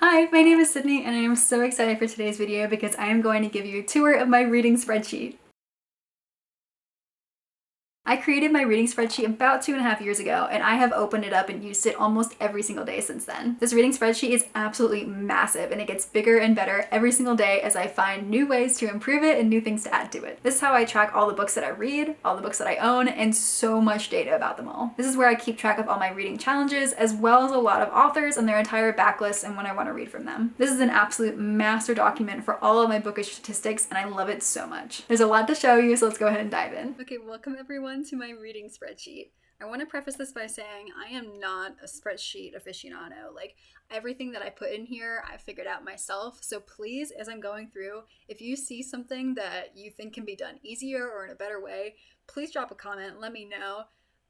Hi, my name is Sydney and I am so excited for today's video because I am going to give you a tour of my reading spreadsheet. I created my reading spreadsheet about 2.5 years ago, and I have opened it up and used it almost every single day since then. This reading spreadsheet is absolutely massive, and it gets bigger and better every single day as I find new ways to improve it and new things to add to it. This is how I track all the books that I read, all the books that I own, and so much data about them all. This is where I keep track of all my reading challenges, as well as a lot of authors and their entire backlist and when I want to read from them. This is an absolute master document for all of my bookish statistics, and I love it so much. There's a lot to show you, so let's go ahead and dive in. Okay, welcome everyone to my reading spreadsheet. I want to preface this by saying I am not a spreadsheet aficionado. Like, everything that I put in here, I figured out myself. So please, as I'm going through, if you see something that you think can be done easier or in a better way, please drop a comment, let me know.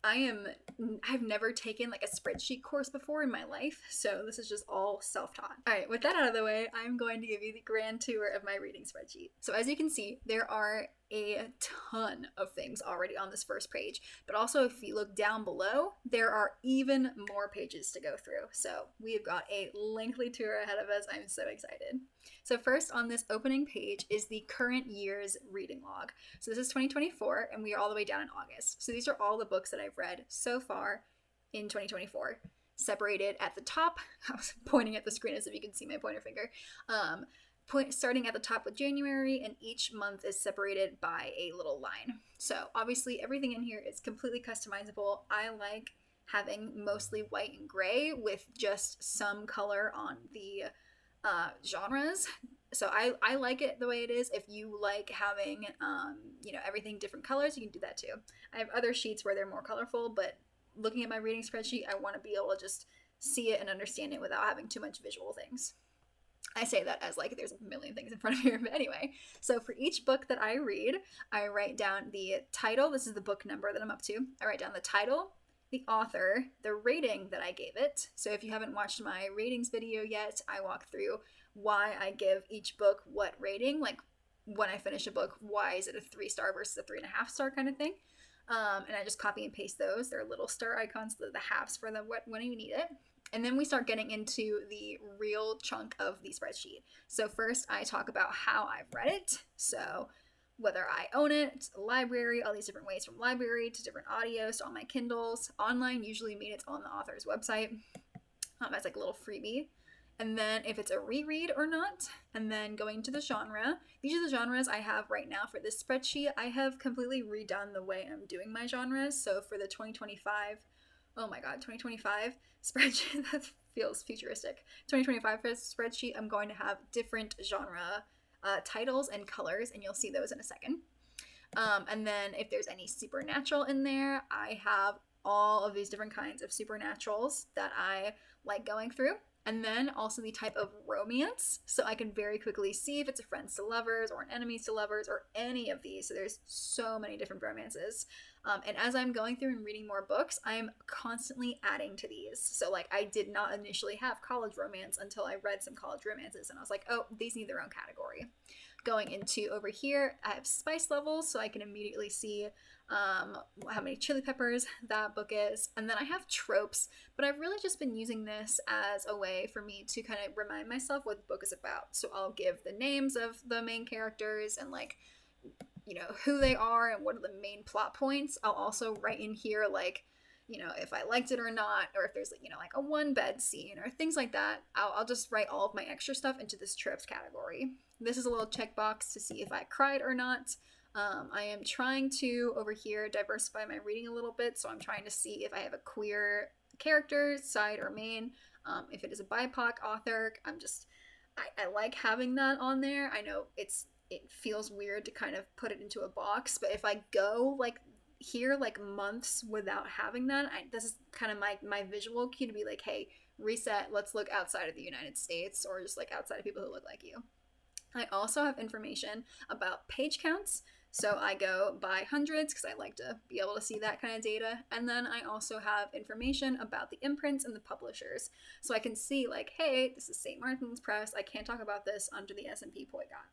I've never taken like a spreadsheet course before in my life, so this is just all self-taught. All right, with that out of the way, I'm going to give you the grand tour of my reading spreadsheet. So as you can see, there are a ton of things already on this first page, but also if you look down below, there are even more pages to go through. So we've got a lengthy tour ahead of us. I'm so excited. So first on this opening page is the current year's reading log. So this is 2024 and we are all the way down in August. So these are all the books that I've read so far in 2024. Separated at the top, I was pointing at the screen as if you can see my pointer finger. Starting at the top with January, and each month is separated by a little line. So obviously everything in here is completely customizable. I like having mostly white and gray with just some color on the genres. So I like it the way it is. If you like having everything different colors, you can do that too. I have other sheets where they're more colorful, but looking at my reading spreadsheet, I want to be able to just see it and understand it without having too much visual things. I say that as like there's a million things in front of me, but anyway. So for each book that I read, I write down the title. This is the book number that I'm up to. I write down the title, the author, the rating that I gave it. So if you haven't watched my ratings video yet, I walk through why I give each book what rating. Like when I finish a book, why is it a 3-star versus a 3.5-star kind of thing? And I just copy and paste those. They're little star icons, the halves for them when you need it. And then we start getting into the real chunk of the spreadsheet. So first I talk about how I've read it. So whether I own it, a library, all these different ways from library to different audios to on my Kindles. Online usually means it's on the author's website. As like a little freebie. And then if it's a reread or not, and then going to the genre. These are the genres I have right now for this spreadsheet. I have completely redone the way I'm doing my genres. So for the 2025 spreadsheet, that feels futuristic. 2025 spreadsheet, I'm going to have different genre titles and colors, and you'll see those in a second. And then if there's any supernatural in there, I have all of these different kinds of supernaturals that I like going through. And then also the type of romance, so I can very quickly see if it's a friends to lovers or an enemies to lovers or any of these. So there's so many different romances. And as I'm going through and reading more books, I'm constantly adding to these. So like I did not initially have college romance until I read some college romances, and I was like, oh, these need their own category. Going into over here, I have spice levels, so I can immediately see how many chili peppers that book is. And then I have tropes, but I've really just been using this as a way for me to kind of remind myself what the book is about. So I'll give the names of the main characters and like, who they are and what are the main plot points. I'll also write in here like, if I liked it or not, or if there's like a one bed scene or things like that. I'll just write all of my extra stuff into this tropes category. This is a little checkbox to see if I cried or not. I am trying to, over here, diversify my reading a little bit, so I'm trying to see if I have a queer character, side or main. If it is a BIPOC author, I like having that on there. I know it feels weird to kind of put it into a box, but if I go like here like months without having that, this is kind of my visual cue to be like, hey, reset, let's look outside of the United States, or just like outside of people who look like you. I also have information about page counts. So I go by hundreds because I like to be able to see that kind of data. And then I also have information about the imprints and the publishers. So I can see like, hey, this is St. Martin's Press. I can't talk about this under the S&P Polygon.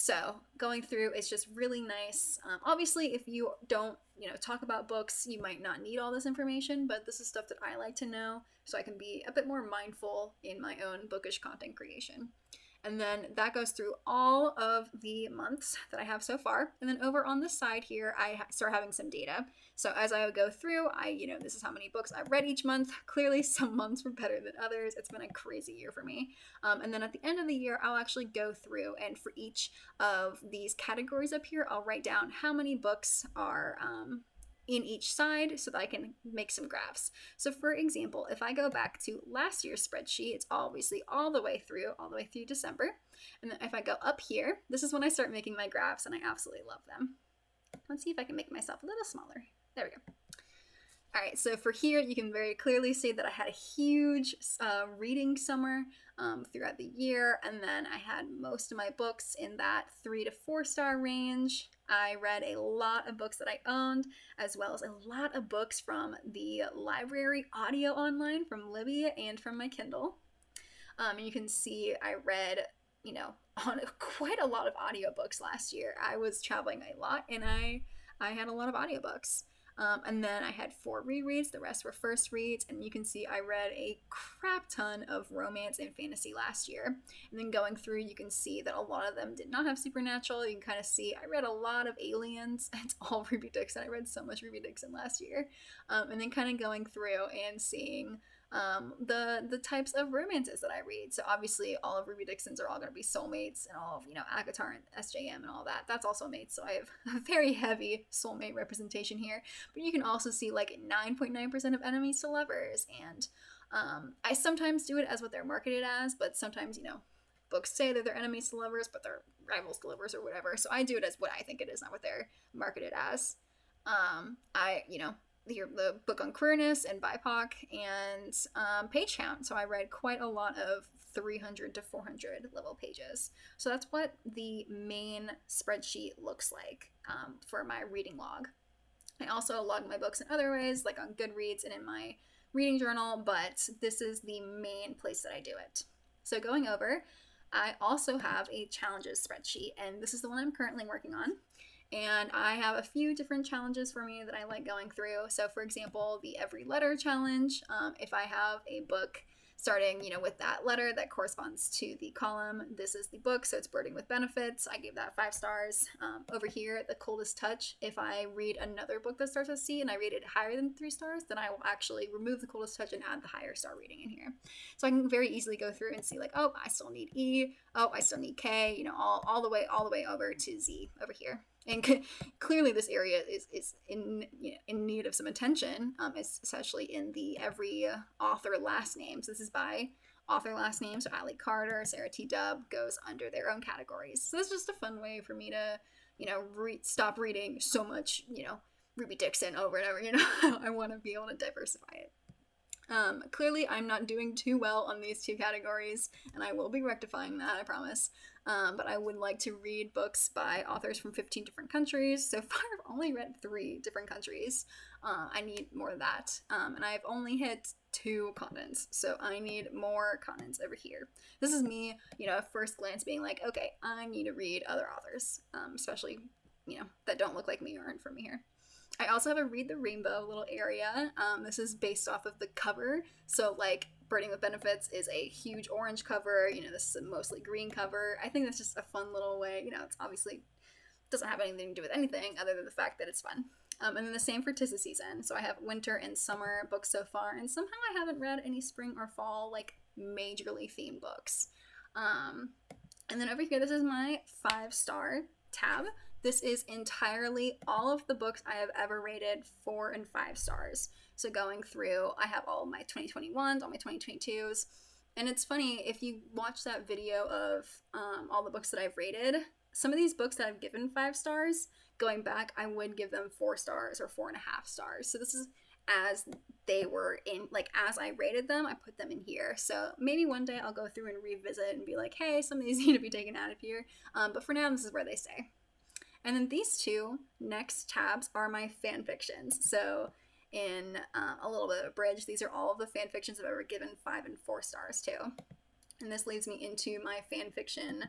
So going through is just really nice. Obviously, if you don't, talk about books, you might not need all this information, but this is stuff that I like to know so I can be a bit more mindful in my own bookish content creation. And then that goes through all of the months that I have so far. And then over on the side here, I start having some data. So as I go through, this is how many books I've read each month. Clearly, some months were better than others. It's been a crazy year for me. And then at the end of the year, I'll actually go through, and for each of these categories up here, I'll write down how many books are in each side so that I can make some graphs. So for example, if I go back to last year's spreadsheet, it's obviously all the way through December. And then if I go up here, this is when I start making my graphs, and I absolutely love them. Let's see if I can make myself a little smaller. There we go. All right, so for here, you can very clearly see that I had a huge reading summer throughout the year, and then I had most of my books in that 3 to 4 star range. I read a lot of books that I owned, as well as a lot of books from the library audio online from Libby and from my Kindle. And you can see I read, on quite a lot of audiobooks last year. I was traveling a lot, and I had a lot of audiobooks. And then I had 4 rereads. The rest were first reads. And you can see I read a crap ton of romance and fantasy last year. And then going through, you can see that a lot of them did not have supernatural. You can kind of see I read a lot of aliens. It's all Ruby Dixon. I read so much Ruby Dixon last year. And then kind of going through and seeing the types of romances that I read. So obviously all of Ruby Dixon's are all going to be soulmates, and all of, ACOTAR and SJM and all that. That's also mates. So I have a very heavy soulmate representation here. But you can also see like 9.9% of enemies to lovers. And I sometimes do it as what they're marketed as, but sometimes, books say that they're enemies to lovers, but they're rivals to lovers or whatever. So I do it as what I think it is, not what they're marketed as. The book on queerness and BIPOC and page count. So I read quite a lot of 300 to 400 level pages. So that's what the main spreadsheet looks like for my reading log. I also log my books in other ways, like on Goodreads and in my reading journal, but this is the main place that I do it. So going over, I also have a challenges spreadsheet, and this is the one I'm currently working on. And I have a few different challenges for me that I like going through. So for example, the every letter challenge, if I have a book starting, with that letter that corresponds to the column, this is the book, so it's Birding with Benefits. I gave that 5 stars. Over here, the coldest touch, if I read another book that starts with C and I rate it higher than 3 stars, then I will actually remove the coldest touch and add the higher star rating in here. So I can very easily go through and see like, oh, I still need E, oh, I still need K, all the way over to Z over here. And clearly this area is in need of some attention, especially in the every author last names. This is by author last name, so Ali Carter, Sarah T. Dubb goes under their own categories. So it's just a fun way for me to, stop reading so much, Ruby Dixon over and over. I want to be able to diversify it. Clearly, I'm not doing too well on these 2 categories, and I will be rectifying that, I promise. But I would like to read books by authors from 15 different countries. So far, I've only read 3 different countries. I need more of that. And I've only hit 2 continents, so I need more continents over here. This is me, at first glance being like, okay, I need to read other authors, especially, that don't look like me or aren't from here. I also have a Read the Rainbow little area. This is based off of the cover. So like Birding with Benefits is a huge orange cover. This is a mostly green cover. I think that's just a fun little way. It's obviously doesn't have anything to do with anything other than the fact that it's fun. And then the same for 'Tis the Season. So I have winter and summer books so far, and somehow I haven't read any spring or fall like majorly themed books. And then over here, this is my 5-star tab. This is entirely all of the books I have ever rated 4 and 5 stars. So going through, I have all my 2021s, all my 2022s. And it's funny, if you watch that video of all the books that I've rated, some of these books that I've given 5 stars, going back, I would give them 4 stars or 4.5 stars. So this is as they were in, like, as I rated them, I put them in here. So maybe one day I'll go through and revisit and be like, hey, some of these need to be taken out of here. But for now, this is where they stay. And then these 2 next tabs are my fan fictions. So in a little bit of a bridge, these are all of the fan fictions I've ever given 5 and 4 stars to. And this leads me into my fan fiction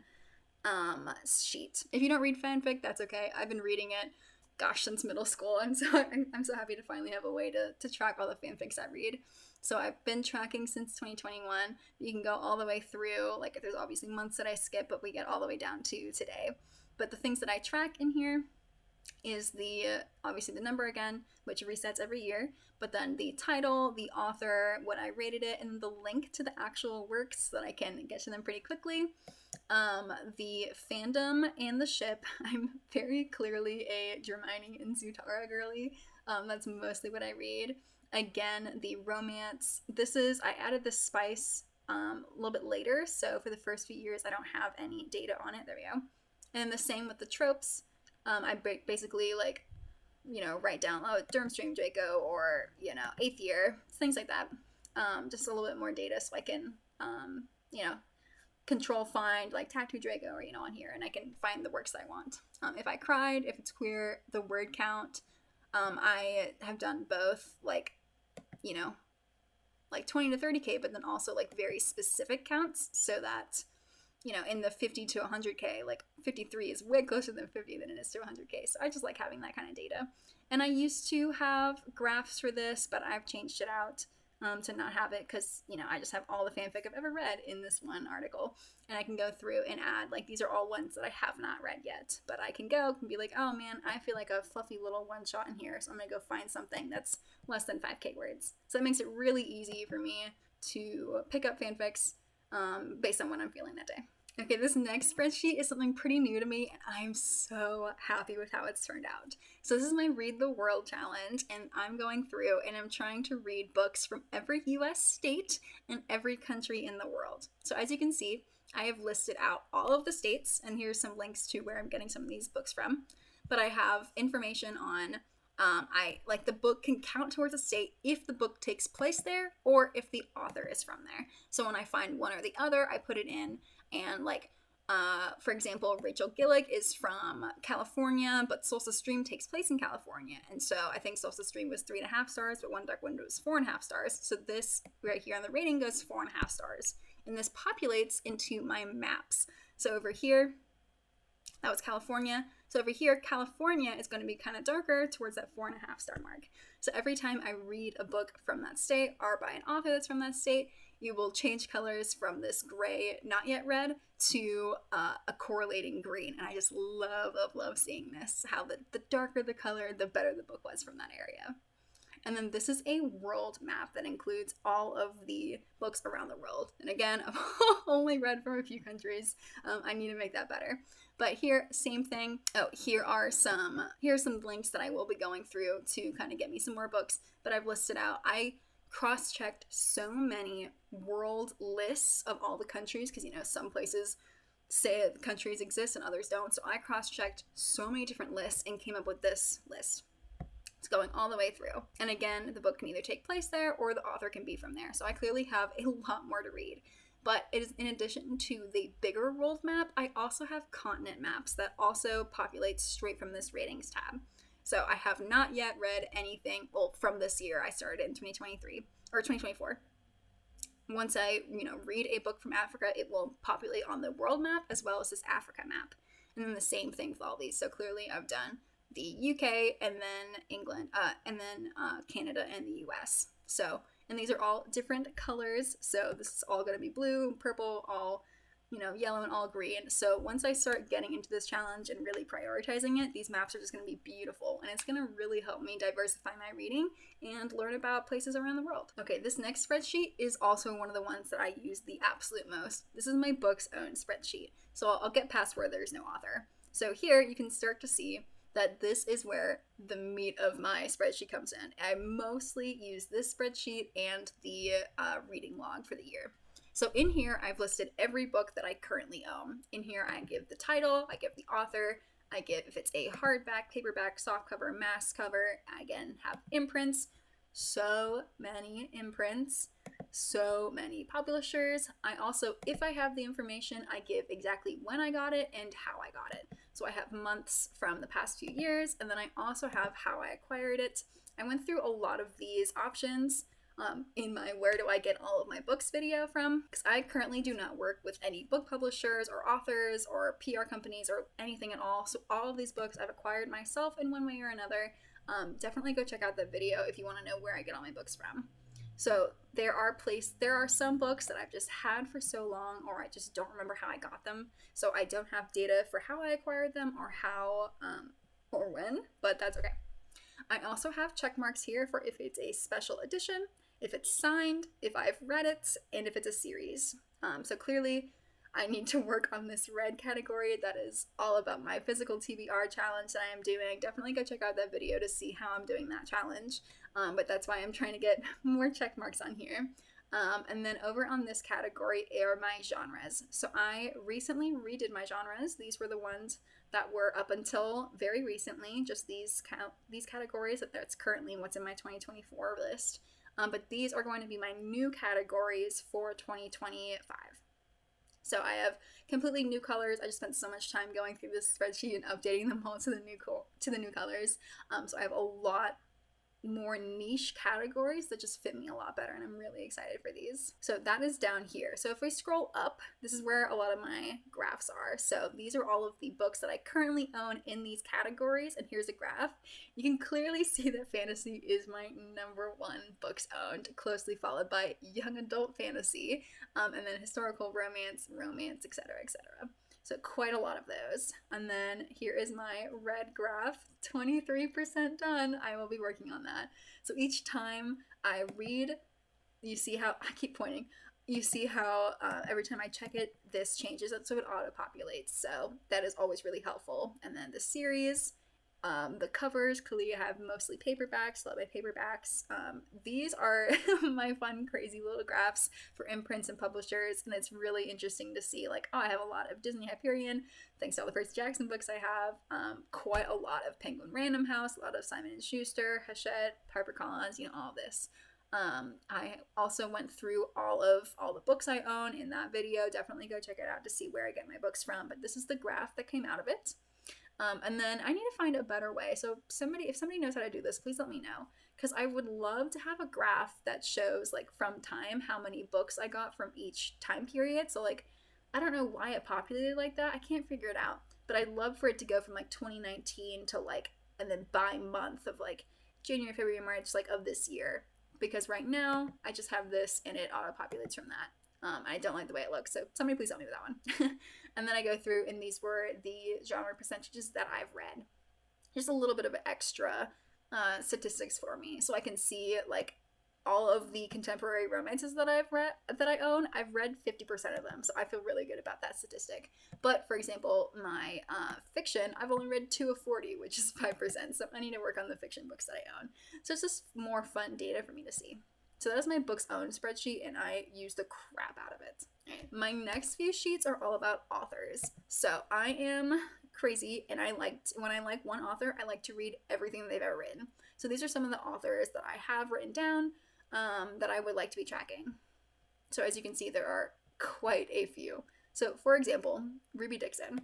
sheet. If you don't read fanfic, that's okay. I've been reading it, gosh, since middle school, and so I'm so happy to finally have a way to track all the fanfics I read. So I've been tracking since 2021. You can go all the way through, like there's obviously months that I skip, but we get all the way down to today. But the things that I track in here is obviously the number again, which resets every year, but then the title, the author, what I rated it, and the link to the actual works so that I can get to them pretty quickly. The fandom and the ship. I'm very clearly a Hermione and Zutara girly. That's mostly what I read. Again, the romance. I added the spice a little bit later, so for the first few years I don't have any data on it. There we go. And the same with the tropes. I basically write down Durmstrang Draco or 8th year, things like that. Just a little bit more data so I can control find like Tattoo Draco or on here, and I can find the works that I want. If I cried, if it's queer, the word count. I have done both like 20 to 30k, but then also like very specific counts so that in the 50 to 100k, like 53 is way closer than 50 than it is to 100k. So I just like having that kind of data. And I used to have graphs for this, but I've changed it out to not have it because, I just have all the fanfic I've ever read in this one article. And I can go through and add, like, these are all ones that I have not read yet. But I can go and be like, oh man, I feel like a fluffy little one shot in here. So I'm going to go find something that's less than 5k words. So that makes it really easy for me to pick up fanfics based on what I'm feeling that day. Okay, this next spreadsheet is something pretty new to me, and I'm so happy with how it's turned out. So this is my Read the World challenge, and I'm going through and I'm trying to read books from every US state and every country in the world. So as you can see, I have listed out all of the states, and here's some links to where I'm getting some of these books from. But I have information on the book can count towards a state if the book takes place there or if the author is from there. So when I find one or the other, I put it in. And for example, Rachel Gillick is from California, but Solstice Stream takes place in California. And so I think Solstice Stream was 3.5 stars, but One Dark Window was 4.5 stars. So this right here on the rating goes 4.5 stars. And this populates into my maps. So over here, that was California. So over here, California is going to be kind of darker towards that 4.5 star mark. So every time I read a book from that state or by an author that's from that state, you will change colors from this gray, not yet red, to a correlating green. And I just love seeing this. How the darker the color, the better the book was from that area. And then this is a world map that includes all of the books around the world. And again, I've only read from a few countries. I need to make that better. But here, same thing. Oh, here's some links that I will be going through to kind of get me some more books. But I've listed out. I cross-checked so many world lists of all the countries because some places say the countries exist and others don't. So I cross-checked so many different lists and came up with this list. It's going all the way through. And again, the book can either take place there or the author can be from there. So I clearly have a lot more to read. But it is in addition to the bigger world map, I also have continent maps that also populate straight from this ratings tab. So I have not yet read anything, from this year. I started in 2023 or 2024. Once I, read a book from Africa, it will populate on the world map as well as this Africa map. And then the same thing with all these. So clearly I've done the UK and then England, and then Canada and the US. So, and these are all different colors. So this is all going to be blue, purple, all, yellow and all green. So once I start getting into this challenge and really prioritizing it, these maps are just going to be beautiful. And it's going to really help me diversify my reading and learn about places around the world. Okay, this next spreadsheet is also one of the ones that I use the absolute most. This is my book's own spreadsheet. So I'll get past where there's no author. So here you can start to see that this is where the meat of my spreadsheet comes in. I mostly use this spreadsheet and the reading log for the year. So in here, I've listed every book that I currently own. In here, I give the title, I give the author, I give if it's a hardback, paperback, softcover, mass cover. I again have imprints. So many imprints, so many publishers. I also, if I have the information, I give exactly when I got it and how I got it. So I have months from the past few years, and then I also have how I acquired it. I went through a lot of these options in my where do I get all of my books video from, because I currently do not work with any book publishers or authors or PR companies or anything at all. So all of these books I've acquired myself in one way or another. Definitely go check out that video if you want to know where I get all my books from. So there are some books that I've just had for so long, or I just don't remember how I got them. So I don't have data for how I acquired them or how or when, but that's okay. I also have check marks here for if it's a special edition, if it's signed, if I've read it, and if it's a series. So clearly I need to work on this red category. That is all about my physical TBR challenge that I am doing. Definitely go check out that video to see how I'm doing that challenge. But that's why I'm trying to get more check marks on here. And then over on this category are my genres. So I recently redid my genres. These were the ones that were up until very recently, just these categories. That's currently what's in my 2024 list. But these are going to be my new categories for 2025. So I have completely new colors. I just spent so much time going through this spreadsheet and updating them all to the new colors. So I have a lot more niche categories that just fit me a lot better, and I'm really excited for these. So that is down here. So if we scroll up, this is where a lot of my graphs are. So these are all of the books that I currently own in these categories, and here's a graph. You can clearly see that fantasy is my number one books owned, closely followed by young adult fantasy, and then historical romance, etc., etc. So quite a lot of those. And then here is my red graph, 23% done. I will be working on that. So each time I read, you see how, I keep pointing, you see how every time I check it, this changes, so it auto-populates. So that is always really helpful. And then the series, the covers, clearly I have mostly paperbacks, love my paperbacks. These are my fun, crazy little graphs for imprints and publishers, and it's really interesting to see, like, oh, I have a lot of Disney Hyperion, thanks to all the Percy Jackson books I have, quite a lot of Penguin Random House, a lot of Simon & Schuster, Hachette, HarperCollins, all of this. I also went through all the books I own in that video. Definitely go check it out to see where I get my books from, but this is the graph that came out of it. And then I need to find a better way. So if somebody knows how to do this, please let me know. Because I would love to have a graph that shows, like, from time, how many books I got from each time period. So, like, I don't know why it populated like that. I can't figure it out. But I'd love for it to go from, like, 2019 to, like, and then by month of, like, January, February, March, like, of this year. Because right now, I just have this and it auto-populates from that. I don't like the way it looks, so somebody please help me with that one. And then I go through, and these were the genre percentages that I've read. Just a little bit of extra statistics for me, so I can see, like, all of the contemporary romances that I own. I've read 50% of them, so I feel really good about that statistic. But for example, my fiction, I've only read 2 of 40, which is 5%. So I need to work on the fiction books that I own. So it's just more fun data for me to see. So that is my books owned spreadsheet, and I use the crap out of it. My next few sheets are all about authors. So I am crazy, and when I like one author, I like to read everything they've ever written. So these are some of the authors that I have written down that I would like to be tracking. So as you can see, there are quite a few. So for example, Ruby Dixon.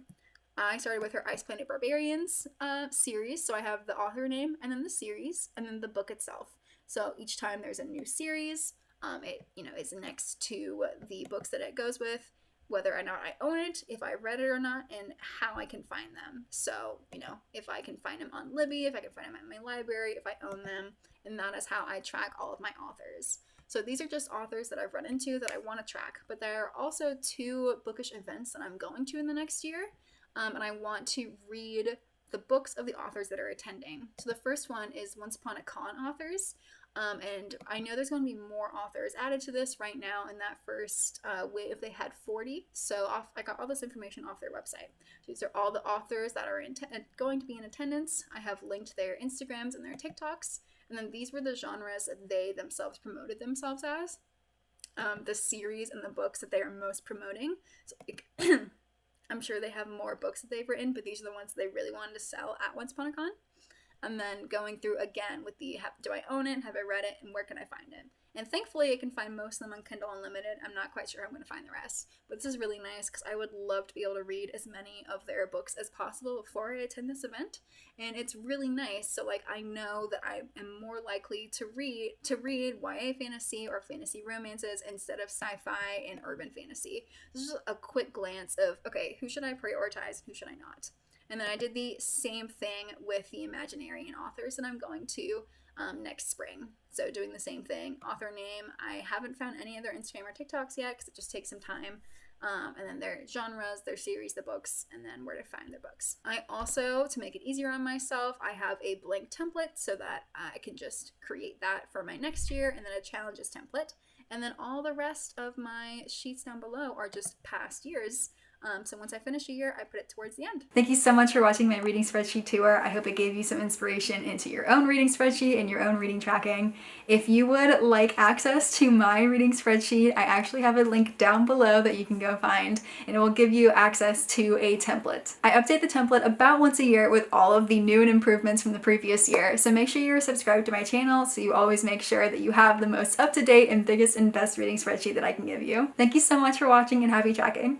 I started with her Ice Planet Barbarians series, so I have the author name, and then the series, and then the book itself. So each time there's a new series, it is next to the books that it goes with, whether or not I own it, if I read it or not, and how I can find them. So, if I can find them on Libby, if I can find them at my library, if I own them, and that is how I track all of my authors. So these are just authors that I've run into that I want to track, but there are also 2 bookish events that I'm going to in the next year. And I want to read the books of the authors that are attending. So the first one is Once Upon a Con authors. And I know there's going to be more authors added to this. Right now in that first wave, they had 40. So I got all this information off their website. So these are all the authors that are going to be in attendance. I have linked their Instagrams and their TikToks. And then these were the genres that they themselves promoted themselves as. The series and the books that they are most promoting. So I'm sure they have more books that they've written, but these are the ones that they really wanted to sell at Once Upon a Con. and then going through again with the do I own it, have I read it, and where can I find it. And thankfully I can find most of them on Kindle Unlimited. I'm not quite sure how I'm going to find the rest, but this is really nice because I would love to be able to read as many of their books as possible before I attend this event. And it's really nice, so like I know that I am more likely to read YA fantasy or fantasy romances instead of sci-fi and urban fantasy. This is a quick glance of, okay, who should I prioritize, who should I not? And then I did the same thing with the Imaginarian authors that I'm going to next spring. So doing the same thing. Author name, I haven't found any of their Instagram or TikToks yet because it just takes some time. And then their genres, their series, the books, and then where to find their books. I also, to make it easier on myself, I have a blank template so that I can just create that for my next year, and then a challenges template. And then all the rest of my sheets down below are just past years. So once I finish a year, I put it towards the end. Thank you so much for watching my reading spreadsheet tour. I hope it gave you some inspiration into your own reading spreadsheet and your own reading tracking. If you would like access to my reading spreadsheet, I actually have a link down below that you can go find, and it will give you access to a template. I update the template about once a year with all of the new and improvements from the previous year. So make sure you're subscribed to my channel so you always make sure that you have the most up-to-date and biggest and best reading spreadsheet that I can give you. Thank you so much for watching, and happy tracking.